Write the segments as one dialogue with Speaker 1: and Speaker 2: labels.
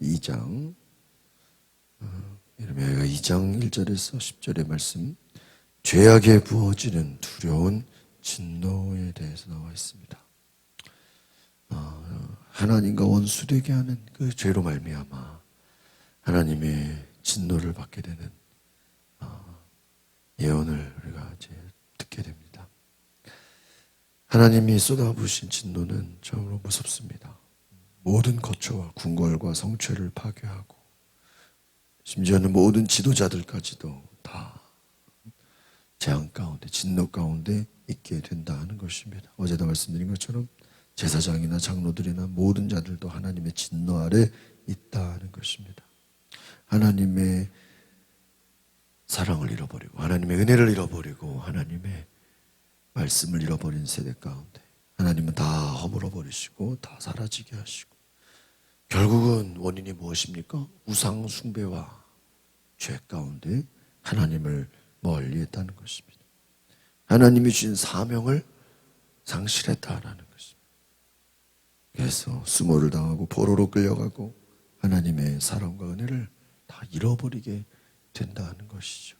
Speaker 1: 2장 예레미야가 2장 1절에서 10절의 말씀, 죄악에 부어지는 두려운 진노에 대해서 나와 있습니다. 하나님과 원수되게 하는 그 죄로 말미암아 하나님의 진노를 받게 되는 예언을 우리가 이제 듣게 됩니다. 하나님이 쏟아부으신 진노는 정말로 무섭습니다. 모든 거처와 궁궐과 성취를 파괴하고 심지어는 모든 지도자들까지도 다 재앙 가운데, 진노 가운데 있게 된다는 것입니다. 어제도 말씀드린 것처럼 제사장이나 장로들이나 모든 자들도 하나님의 진노 아래 있다는 것입니다. 하나님의 사랑을 잃어버리고 하나님의 은혜를 잃어버리고 하나님의 말씀을 잃어버린 세대 가운데 하나님은 다 허물어 버리시고 다 사라지게 하시고, 결국은 원인이 무엇입니까? 우상 숭배와 죄 가운데 하나님을 멀리했다는 것입니다. 하나님이 주신 사명을 상실했다라는 것입니다. 그래서 수모를 당하고 포로로 끌려가고 하나님의 사랑과 은혜를 다 잃어버리게 된다는 것이죠.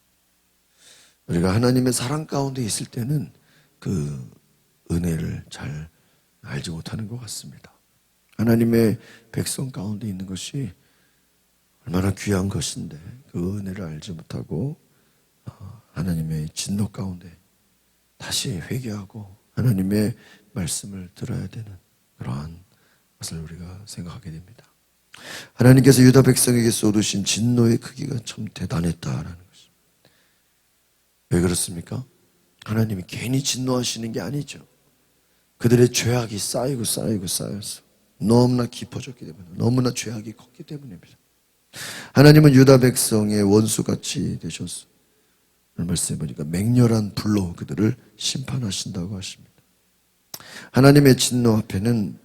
Speaker 1: 우리가 하나님의 사랑 가운데 있을 때는 그 은혜를 잘 알지 못하는 것 같습니다. 하나님의 백성 가운데 있는 것이 얼마나 귀한 것인데 그 은혜를 알지 못하고 하나님의 진노 가운데 다시 회개하고 하나님의 말씀을 들어야 되는 그러한 것을 우리가 생각하게 됩니다. 하나님께서 유다 백성에게 쏟으신 진노의 크기가 참 대단했다라는 것입니다. 왜 그렇습니까? 하나님이 괜히 진노하시는 게 아니죠. 그들의 죄악이 쌓여서 너무나 깊어졌기 때문에, 너무나 죄악이 컸기 때문입니다. 하나님은 유다 백성의 원수같이 되셨어. 말씀해 보니까 맹렬한 불로 그들을 심판하신다고 하십니다. 하나님의 진노 앞에는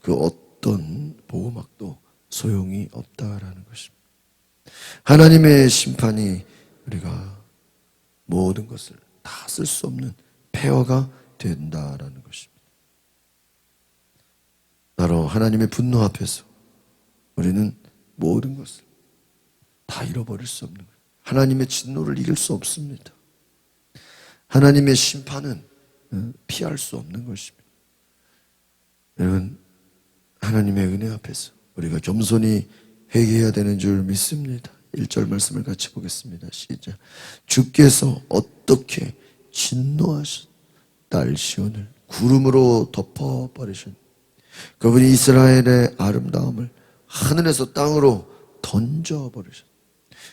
Speaker 1: 그 어떤 보호막도 소용이 없다라는 것입니다. 하나님의 심판이 우리가 모든 것을 다 쓸 수 없는 폐허가 된다라는 것입니다. 바로 하나님의 분노 앞에서 우리는 모든 것을 다 잃어버릴 수 없는 거예요. 하나님의 진노를 이길 수 없습니다. 하나님의 심판은 피할 수 없는 것입니다. 여러분, 하나님의 은혜 앞에서 우리가 겸손히 회개해야 되는 줄 믿습니다. 1절 말씀을 같이 보겠습니다. 시작. 주께서 어떻게 진노하신 딸 시온을 구름으로 덮어버리신, 그분이 이스라엘의 아름다움을 하늘에서 땅으로 던져버리셨.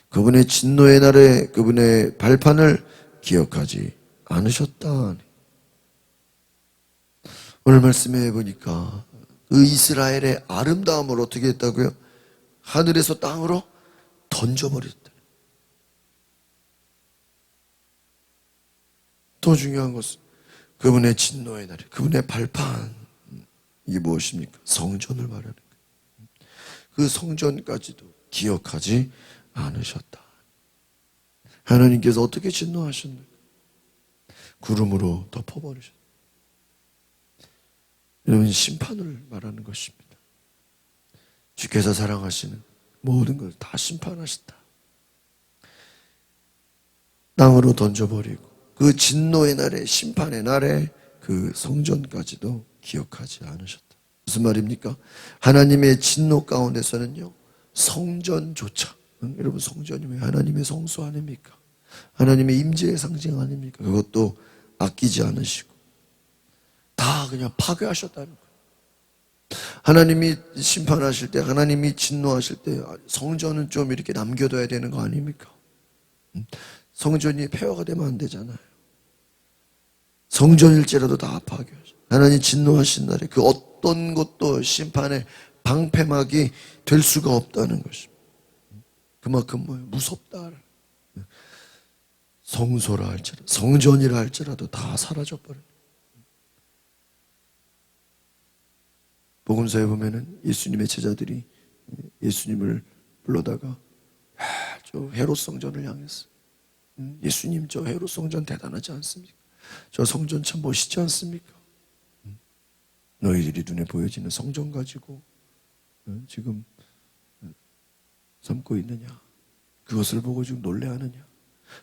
Speaker 1: 그분의 진노의 날에 그분의 발판을 기억하지 않으셨다. 오늘 말씀해 보니까 그 이스라엘의 아름다움을 어떻게 했다고요? 하늘에서 땅으로 던져버렸다. 더 중요한 것은 그분의 진노의 날에 그분의 발판, 이게 무엇입니까? 성전을 말하는 거예요. 그 성전까지도 기억하지 않으셨다. 하나님께서 어떻게 진노하셨는가? 구름으로 덮어버리셨다. 여러분, 심판을 말하는 것입니다. 주께서 사랑하시는 모든 걸 다 심판하셨다. 땅으로 던져버리고 그 진노의 날에, 심판의 날에 그 성전까지도 기억하지 않으셨다. 무슨 말입니까? 하나님의 진노 가운데서는요, 성전조차, 여러분, 성전이 왜 하나님의 성소 아닙니까? 하나님의 임재의 상징 아닙니까? 그것도 아끼지 않으시고 다 그냥 파괴하셨다는 거예요. 하나님이 심판하실 때, 하나님이 진노하실 때 성전은 좀 이렇게 남겨둬야 되는 거 아닙니까? 성전이 폐허가 되면 안 되잖아요. 성전일지라도 다 파괴하죠. 하나님 진노하신 날에 그 어떤 것도 심판의 방패막이 될 수가 없다는 것입니다. 그만큼 뭐예요? 무섭다. 성소라 할지라도, 성전이라 할지라도 다 사라져버려요. 복음서에 보면은 예수님의 제자들이 예수님을 불러다가 저 헤롯 성전을 향해서, 예수님 저 헤롯 성전 대단하지 않습니까? 저 성전 참 멋있지 않습니까? 너희들이 눈에 보여지는 성전 가지고 지금 삼고 있느냐? 그것을 보고 지금 놀래하느냐?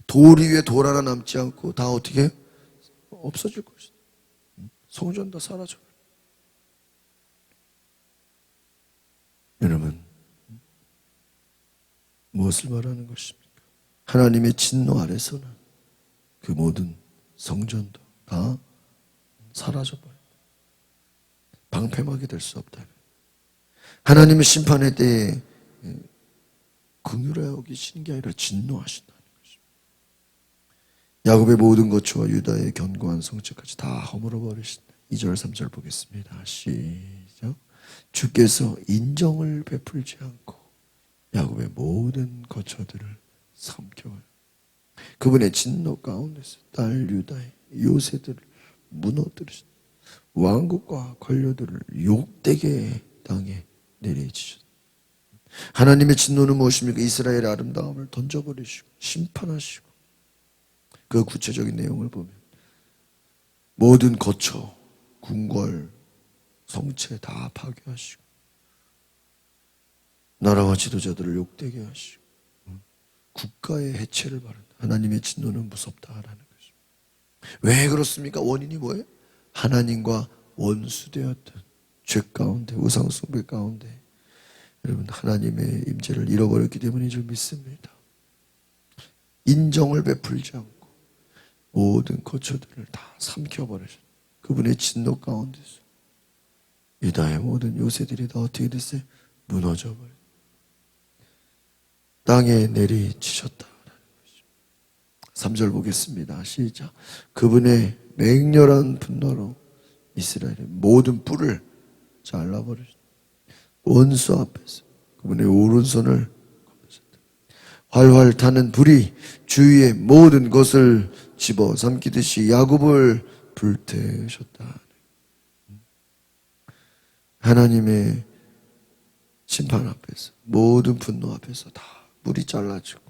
Speaker 1: 돌 위에 돌 하나 남지 않고 다 어떻게 없어질 것이다. 성전 다 사라져. 여러분, 무엇을 말하는 것입니까? 하나님의 진노 아래서는 그 모든 성전도 다 사라져버린다. 방패막이 될 수 없다. 하나님의 심판의 때에 긍휼히 여기시는 게 아니라 진노하신다는 것입니다. 야곱의 모든 거처와 유다의 견고한 성체까지 다 허물어 버리신다. 2절 3절 보겠습니다. 시작. 주께서 인정을 베풀지 않고 야곱의 모든 거처들을 삼켜버려. 그분의 진노 가운데서 딸 유다의 요새들을 무너뜨리신다. 왕국과 권료들을 욕되게 땅에 내리치셨다. 하나님의 진노는 무엇입니까? 이스라엘의 아름다움을 던져버리시고 심판하시고, 그 구체적인 내용을 보면 모든 거처, 궁궐, 성체 다 파괴하시고 나라와 지도자들을 욕되게 하시고 국가의 해체를 바란다. 하나님의 진노는 무섭다라는 것입니다. 왜 그렇습니까? 원인이 뭐예요? 하나님과 원수되었던 죄 가운데, 우상숭배 가운데 여러분 하나님의 임재를 잃어버렸기 때문인 줄 믿습니다. 인정을 베풀지 않고 모든 거처들을 다 삼켜버리셨다. 그분의 진노 가운데서 유다의 모든 요새들이 다 어떻게 됐어요? 무너져버렸다. 땅에 내리치셨다라는 것입니다. 3절 보겠습니다. 시작. 그분의 맹렬한 분노로 이스라엘의 모든 뿔을 잘라버리셨다. 원수 앞에서 그분의 오른손을 거두셨다. 활활 타는 불이 주위의 모든 것을 집어삼키듯이 야곱을 불태우셨다. 하나님의 심판 앞에서, 모든 분노 앞에서 다 물이 잘라지고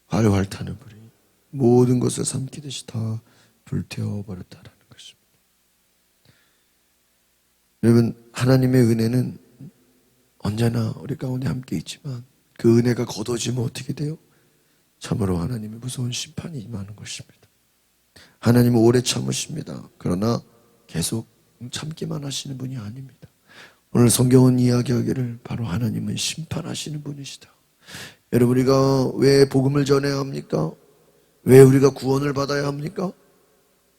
Speaker 1: 활활 타는 불이 모든 것을 삼키듯이 다 불태워버렸다라는 것입니다. 여러분, 하나님의 은혜는 언제나 우리 가운데 함께 있지만 그 은혜가 거둬지면 어떻게 돼요? 참으로 하나님의 무서운 심판이 임하는 것입니다. 하나님은 오래 참으십니다. 그러나 계속 참기만 하시는 분이 아닙니다. 오늘 성경은 이야기하기를 바로 하나님은 심판하시는 분이시다. 여러분, 우리가 왜 복음을 전해야 합니까? 왜 우리가 구원을 받아야 합니까?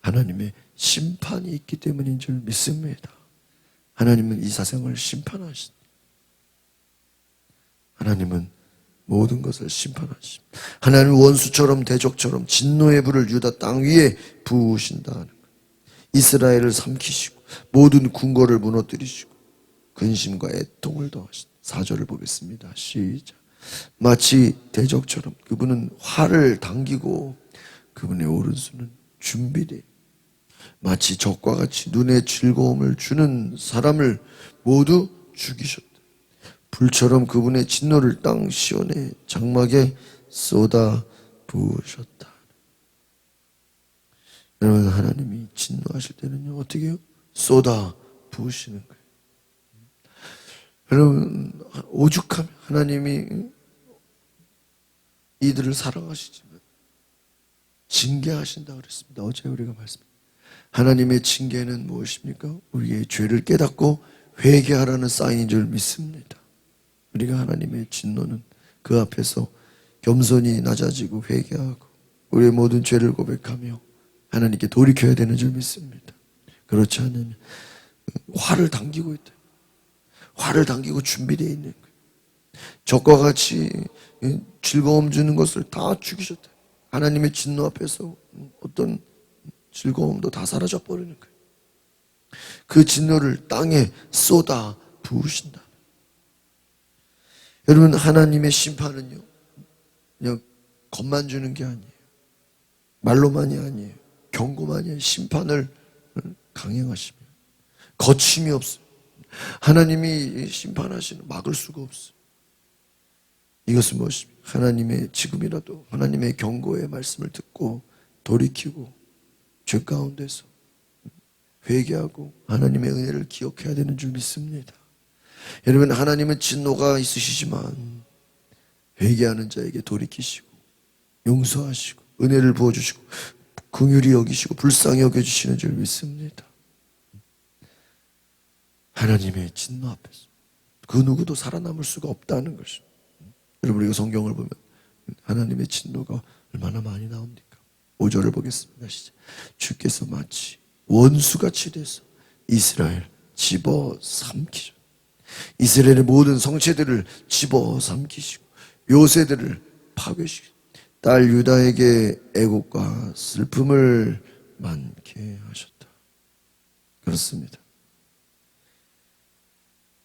Speaker 1: 하나님의 심판이 있기 때문인 줄 믿습니다. 하나님은 이 사생을 심판하신다. 하나님은 모든 것을 심판하십니다. 하나님은 원수처럼 대적처럼 진노의 불을 유다 땅 위에 부으신다는 것. 이스라엘을 삼키시고 모든 궁궐을 무너뜨리시고 근심과 애통을 더하신다. 4절을 보겠습니다. 시작. 마치 대적처럼 그분은 활을 당기고 그분의 오른손은 준비되어 마치 적과 같이 눈에 즐거움을 주는 사람을 모두 죽이셨다. 불처럼 그분의 진노를 땅 시온의 장막에 쏟아 부으셨다. 여러분, 하나님이 진노하실 때는요, 어떻게 해요? 쏟아 부으시는 거예요. 여러분, 오죽하면 하나님이 이들을 사랑하시지만 징계하신다 그랬습니다. 어제 우리가 말씀드렸습니다. 하나님의 징계는 무엇입니까? 우리의 죄를 깨닫고 회개하라는 사인인 줄 믿습니다. 우리가 하나님의 진노는 그 앞에서 겸손히 낮아지고 회개하고 우리의 모든 죄를 고백하며 하나님께 돌이켜야 되는 줄 믿습니다. 그렇지 않으면 활을 당기고 있다. 활을 당기고 준비되어 있는 거예요. 적과 같이 즐거움 주는 것을 다 죽이셨다. 하나님의 진노 앞에서 어떤 즐거움도 다 사라져 버리는 거예요. 그 진노를 땅에 쏟아 부으신다. 여러분, 하나님의 심판은요, 그냥 겁만 주는 게 아니에요. 말로만이 아니에요. 경고만이 아니에요. 심판을 강행하시면 거침이 없어요. 하나님이 심판하시는 막을 수가 없어요. 이것은 무엇입니까? 하나님의 지금이라도 하나님의 경고의 말씀을 듣고 돌이키고 죄 가운데서 회개하고 하나님의 은혜를 기억해야 되는 줄 믿습니다. 여러분, 하나님은 진노가 있으시지만 회개하는 자에게 돌이키시고 용서하시고 은혜를 부어주시고 긍휼히 여기시고 불쌍히 여겨주시는 줄 믿습니다. 하나님의 진노 앞에서 그 누구도 살아남을 수가 없다는 것입니다. 여러분, 우리가 성경을 보면 하나님의 진노가 얼마나 많이 나옵니까? 5절을 보겠습니다. 시작. 주께서 마치 원수같이 돼서 이스라엘 집어삼키셨다. 이스라엘의 모든 성체들을 집어삼키시고 요새들을 파괴시키고 딸 유다에게 애곡과 슬픔을 많게 하셨다. 그렇습니다.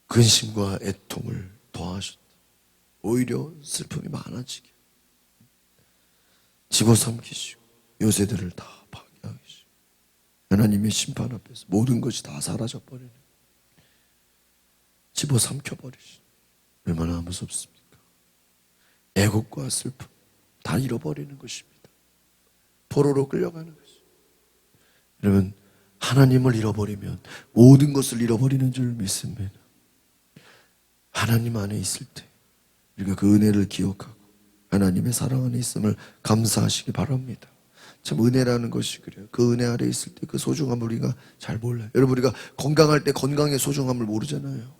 Speaker 1: 근심과 애통을 더하셨다. 오히려 슬픔이 많아지게 집어삼키시고 요새들을 다 파괴하시고 하나님의 심판 앞에서 모든 것이 다 사라져버리는, 집어삼켜버리시는, 얼마나 무섭습니까? 애곡과 슬픔 다 잃어버리는 것입니다. 포로로 끌려가는 것입니다. 여러분, 하나님을 잃어버리면 모든 것을 잃어버리는 줄 믿습니다. 하나님 안에 있을 때 우리가 그 은혜를 기억하고 하나님의 사랑 안에 있음을 감사하시기 바랍니다. 참 은혜라는 것이 그래요. 그 은혜 아래 있을 때 그 소중함을 우리가 잘 몰라요. 여러분, 우리가 건강할 때 건강의 소중함을 모르잖아요.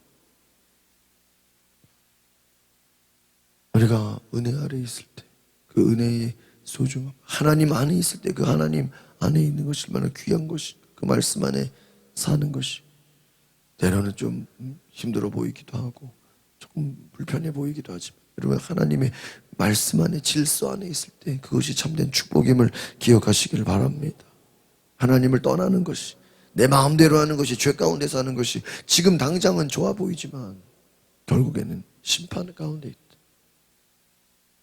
Speaker 1: 우리가 은혜 아래 있을 때 그 은혜의 소중함, 하나님 안에 있을 때 그 하나님 안에 있는 것이 얼마나 귀한 것이, 그 말씀 안에 사는 것이 때로는 좀 힘들어 보이기도 하고 조금 불편해 보이기도 하지만 여러분, 하나님의 말씀 안에 질서 안에 있을 때 그것이 참된 축복임을 기억하시길 바랍니다. 하나님을 떠나는 것이, 내 마음대로 하는 것이, 죄 가운데 사는 것이 지금 당장은 좋아 보이지만 결국에는 심판 가운데 있다.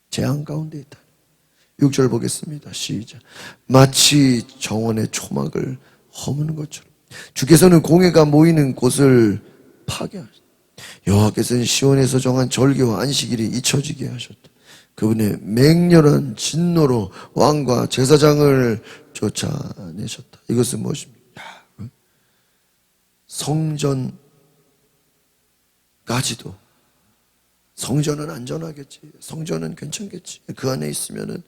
Speaker 1: 재앙 가운데 있다. 6절 보겠습니다. 시작. 마치 정원의 초막을 허무는 것처럼 주께서는 공회가 모이는 곳을 파괴하셨다. 여호와께서는 시온에서 정한 절기와 안식일이 잊혀지게 하셨다. 그분의 맹렬한 진노로 왕과 제사장을 쫓아내셨다. 이것은 무엇입니까? 성전까지도, 성전은 안전하겠지, 성전은 괜찮겠지, 그 안에 있으면은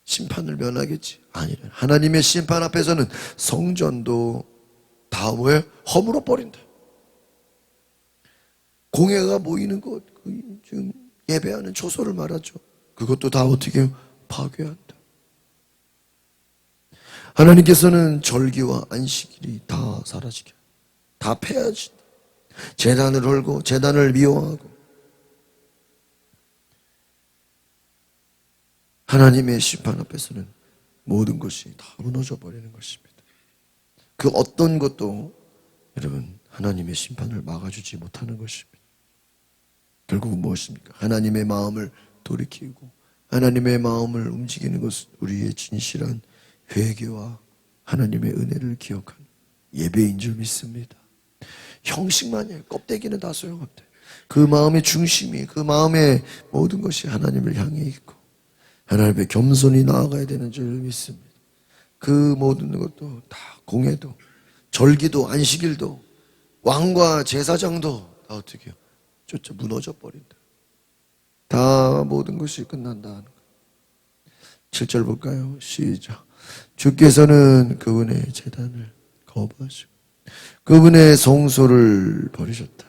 Speaker 1: 심판을 면하겠지. 아니래. 하나님의 심판 앞에서는 성전도 다 뭐예요? 허물어 버린다. 공회가 모이는 곳, 지금 예배하는 초소를 말하죠. 그것도 다 어떻게 해요? 파괴한다. 하나님께서는 절기와 안식일이 다 사라지게, 다 폐하진다. 제단을 헐고 제단을 미워하고 하나님의 심판 앞에서는 모든 것이 다 무너져 버리는 것입니다. 그 어떤 것도 여러분 하나님의 심판을 막아주지 못하는 것입니다. 결국은 무엇입니까? 하나님의 마음을 돌이키고 하나님의 마음을 움직이는 것은 우리의 진실한 회개와 하나님의 은혜를 기억하는 예배인 줄 믿습니다. 형식만이에요. 껍데기는 다 소용없대. 그 마음의 중심이, 그 마음의 모든 것이 하나님을 향해 있고 하나님 앞에 겸손히 나아가야 되는 줄 믿습니다. 그 모든 것도 다 공회도, 절기도, 안식일도, 왕과 제사장도 다 어떻게 해요? 쫓아 무너져 버린다. 다 모든 것이 끝난다 하는 거예요. 7절 볼까요? 시작. 주께서는 그분의 제단을 거부하시고 그분의 성소를 버리셨다.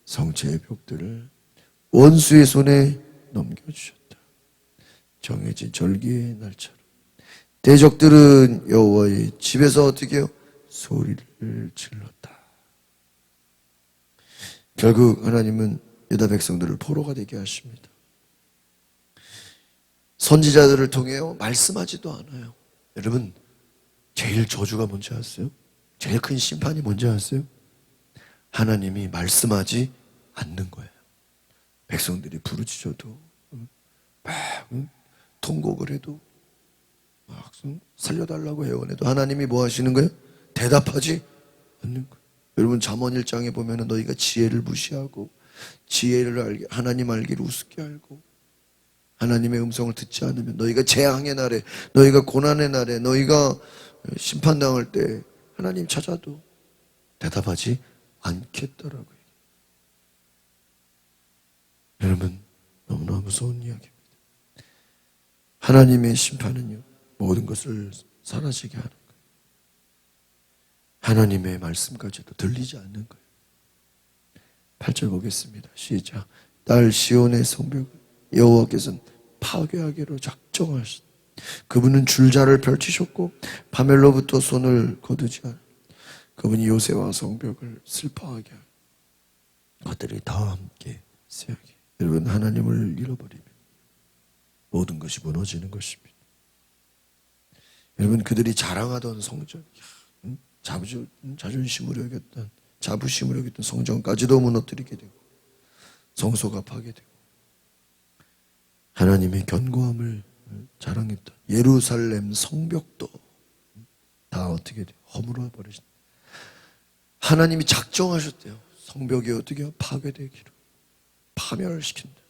Speaker 1: 성체의 벽들을 원수의 손에 넘겨주셨다. 정해진 절기의 날처럼 대적들은 여호와의 집에서 어떻게 해요? 소리를 질렀다. 결국 하나님은 유다 백성들을 포로가 되게 하십니다. 선지자들을 통해요 말씀하지도 않아요. 여러분, 제일 저주가 뭔지 아세요? 제일 큰 심판이 뭔지 아세요? 하나님이 말씀하지 않는 거예요. 백성들이 부르짖어도 막 통곡을 해도 막 살려달라고 애원해도 하나님이 뭐 하시는 거예요? 대답하지 않는 거예요. 여러분, 잠언 1장에 보면은 너희가 지혜를 무시하고 지혜를 알게, 하나님 알기를 우습게 알고 하나님의 음성을 듣지 않으면 너희가 재앙의 날에, 너희가 고난의 날에, 너희가 심판당할 때 하나님 찾아도 대답하지 않겠더라고요. 여러분, 너무나 무서운 이야기입니다. 하나님의 심판은요, 모든 것을 사라지게 하는 거예요. 하나님의 말씀까지도 들리지 않는 거예요. 8절 보겠습니다. 시작. 딸 시온의 성벽을 여호와께서는 파괴하기로 작정하셨다. 그분은 줄자를 펼치셨고 바벨로부터 손을 거두지 않아. 그분이 요새와 성벽을 슬퍼하게 하고 그들이 다 함께 쓰여게. 여러분, 하나님을 잃어버리면 모든 것이 무너지는 것입니다. 여러분, 그들이 자랑하던 성전, 자존심으로 여겼던, 자부심으로 여겼던 성전까지도 무너뜨리게 되고 성소가 파괴되고 하나님의 견고함을 자랑했던 예루살렘 성벽도 다 어떻게 돼요? 허물어 버리신. 하나님이 작정하셨대요. 성벽이 어떻게 파괴되기로, 파멸시킨다.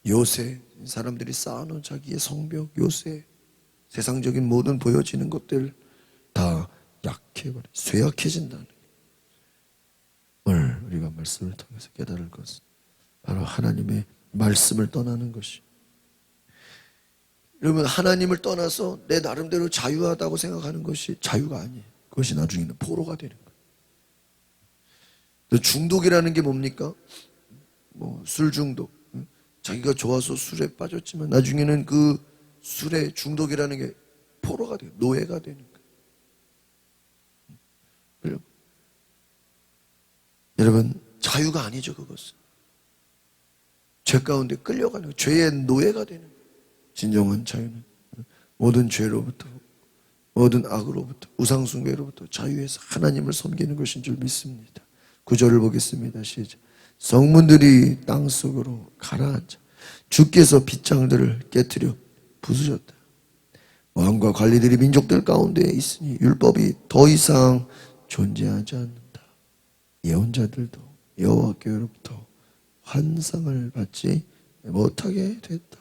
Speaker 1: 요새 사람들이 쌓아놓은 자기의 성벽, 요새 세상적인 모든 보여지는 것들 다 약해버려, 쇠약해진다는 걸 우리가 말씀을 통해서 깨달을 것은 바로 하나님의 말씀을 떠나는 것이. 여러분, 하나님을 떠나서 내 나름대로 자유하다고 생각하는 것이 자유가 아니에요. 그것이 나중에는 포로가 되는 거예요. 중독이라는 게 뭡니까? 술 중독. 자기가 좋아서 술에 빠졌지만 나중에는 그 술의 중독이라는 게 포로가 돼요. 노예가 되는 거예요. 여러분, 자유가 아니죠, 그것은. 죄 가운데 끌려가는 거예요. 죄의 노예가 되는 거예요. 진정한 자유는 모든 죄로부터, 모든 악으로부터, 우상숭배로부터 자유해서 하나님을 섬기는 것인 줄 믿습니다. 9절을 보겠습니다. 시작. 성문들이 땅속으로 가라앉아 주께서 빗장들을 깨트려 부수셨다. 왕과 관리들이 민족들 가운데 있으니 율법이 더 이상 존재하지 않는다. 예언자들도 여호와께로부터 환상을 받지 못하게 됐다.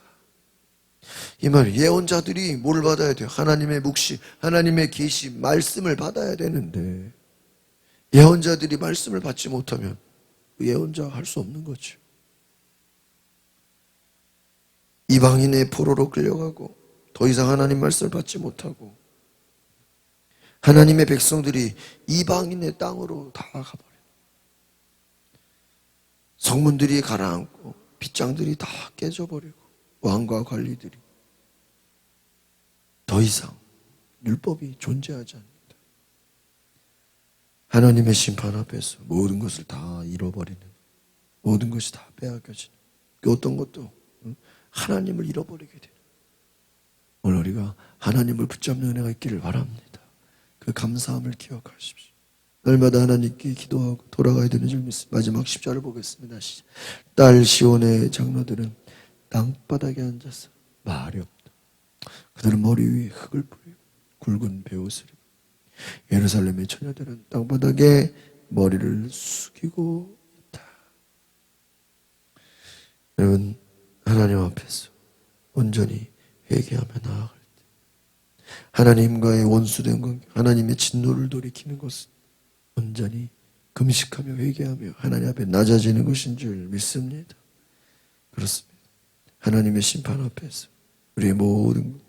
Speaker 1: 이 말, 예언자들이 뭘 받아야 돼요? 하나님의 묵시, 하나님의 계시, 말씀을 받아야 되는데 예언자들이 말씀을 받지 못하면 그 예언자 할 수 없는 거죠. 이방인의 포로로 끌려가고 더 이상 하나님 말씀을 받지 못하고 하나님의 백성들이 이방인의 땅으로 다 가버려요. 성문들이 가라앉고 빗장들이 다 깨져버리고 왕과 관리들이 더 이상 율법이 존재하지 않는다. 하나님의 심판 앞에서 모든 것을 다 잃어버리는, 모든 것이 다 빼앗겨지는, 그 어떤 것도 하나님을 잃어버리게 되는, 오늘 우리가 하나님을 붙잡는 은혜가 있기를 바랍니다. 그 감사함을 기억하십시오. 날마다 하나님께 기도하고 돌아가야 되는 줄 믿습니다. 마지막 10절을 보겠습니다. 딸 시온의 장로들은 땅바닥에 앉아서 말이 없다. 그들은 머리 위에 흙을 뿌리고 굵은 베옷을 입고 예루살렘의 처녀들은 땅바닥에 머리를 숙이고 있다. 여러분, 하나님 앞에서 온전히 회개하며 나아갈 때 하나님과의 원수된 관계, 하나님의 진노를 돌이키는 것은 온전히 금식하며 회개하며 하나님 앞에 낮아지는 것인 줄 믿습니다. 그렇습니다. 하나님의 심판 앞에서 우리의 모든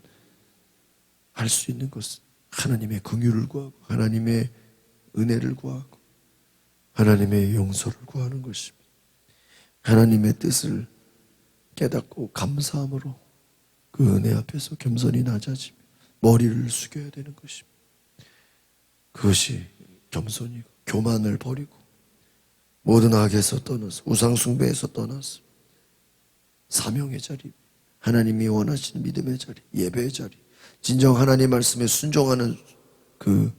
Speaker 1: 할 수 있는 것은 하나님의 긍휼을 구하고 하나님의 은혜를 구하고 하나님의 용서를 구하는 것입니다. 하나님의 뜻을 깨닫고 감사함으로 그 은혜 앞에서 겸손히 낮아지며 머리를 숙여야 되는 것입니다. 그것이 겸손이고 교만을 버리고 모든 악에서 떠나서 우상숭배에서 떠나서 사명의 자리, 하나님이 원하시는 믿음의 자리, 예배의 자리, 진정 하나님 말씀에 순종하는 그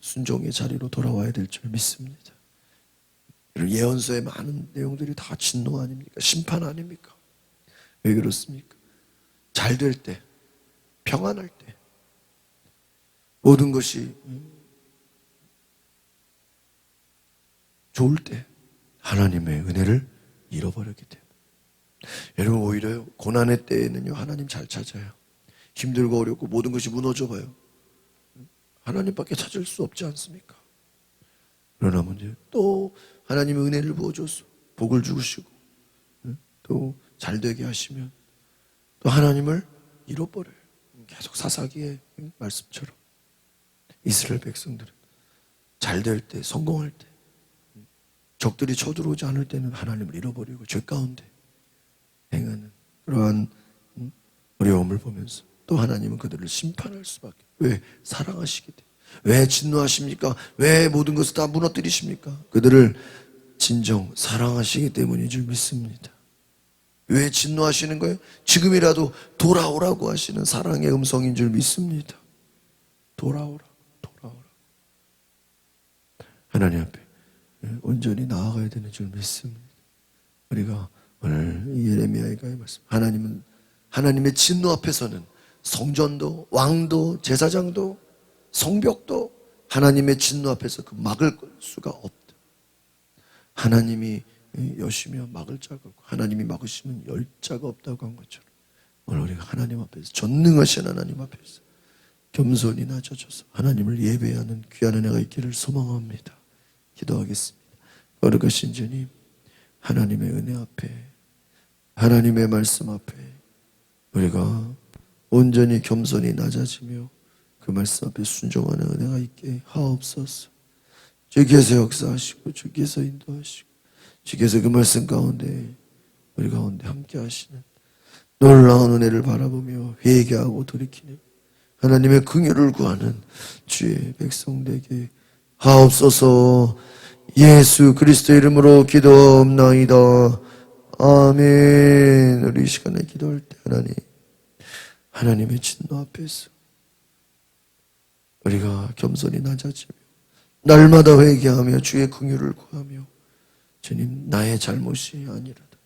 Speaker 1: 순종의 자리로 돌아와야 될 줄 믿습니다. 예언서의 많은 내용들이 다 진노 아닙니까? 심판 아닙니까? 왜 그렇습니까? 잘 될 때, 평안할 때, 모든 것이 좋을 때 하나님의 은혜를 잃어버렸기 때문에. 여러분, 오히려 고난의 때에는요, 하나님 잘 찾아요. 힘들고 어렵고 모든 것이 무너져 봐요. 하나님밖에 찾을 수 없지 않습니까? 그러나 문제 또 하나님의 은혜를 부어줘서 복을 주시고 또 잘 되게 하시면 또 하나님을 잃어버려요. 계속 사사기의 말씀처럼 이스라엘 백성들은 잘 될 때, 성공할 때, 적들이 쳐들어오지 않을 때는 하나님을 잃어버리고 죄 가운데 행하는 그러한 어려움을 보면서 또 하나님은 그들을 심판할 수밖에. 왜? 사랑하시기 때문에. 왜 진노하십니까? 왜 모든 것을 다 무너뜨리십니까? 그들을 진정 사랑하시기 때문인 줄 믿습니다. 왜 진노하시는 거예요? 지금이라도 돌아오라고 하시는 사랑의 음성인 줄 믿습니다. 돌아오라. 하나님 앞에 온전히 나아가야 되는 줄 믿습니다. 우리가 오늘 예레미야의 말씀, 하나님은 하나님의 진노 앞에서는 성전도 왕도 제사장도 성벽도 하나님의 진노 앞에서 그 막을 수가 없다. 하나님이 여시며 막을 자가 없고 하나님이 막으시면 열 자가 없다고 한 것처럼 오늘 우리가 하나님 앞에서 전능하신 하나님 앞에서 겸손히 낮아져서 하나님을 예배하는 귀한 은혜가 있기를 소망합니다. 기도하겠습니다. 거룩하신 주님, 하나님의 은혜 앞에 하나님의 말씀 앞에 우리가 온전히 겸손히 낮아지며 그 말씀 앞에 순종하는 은혜가 있게 하옵소서. 주께서 역사하시고 주께서 인도하시고 주께서 그 말씀 가운데 우리 가운데 함께 하시는 놀라운 은혜를 바라보며 회개하고 돌이키는 하나님의 긍휼을 구하는 주의 백성 되게 하옵소서. 예수 그리스도 이름으로 기도하옵나이다. 아멘. 우리 이 시간에 기도할 때 하나님의 진노 앞에서 우리가 겸손히 낮아지며 날마다 회개하며 주의 긍휼을 구하며 주님, 나의 잘못이 아니라도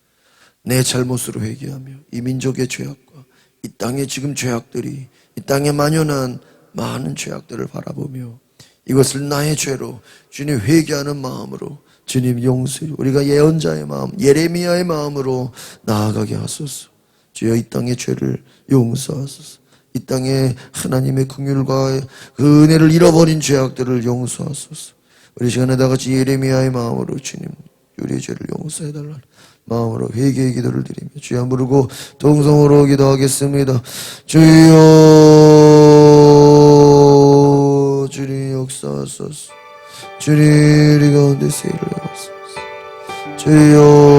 Speaker 1: 내 잘못으로 회개하며 이 민족의 죄악과 이 땅의 지금 죄악들이 이 땅에 만연한 많은 죄악들을 바라보며 이것을 나의 죄로 주님 회개하는 마음으로 주님 용서해 우리가 예언자의 마음 예레미야의 마음으로 나아가게 하소서. 주여 이 땅의 죄를 용서하소서. 이 땅에 하나님의 긍휼과 그 은혜를 잃어버린 죄악들을 용서하소서. 우리 시간에 다 같이 예레미야의 마음으로 주님 우리의 죄를 용서해달라는 마음으로 회개의 기도를 드리며 주여 부르고 동성으로 기도하겠습니다. 주여 주님 역사하소서. 주님 우리 가운데 세일을 하옵소서. 주여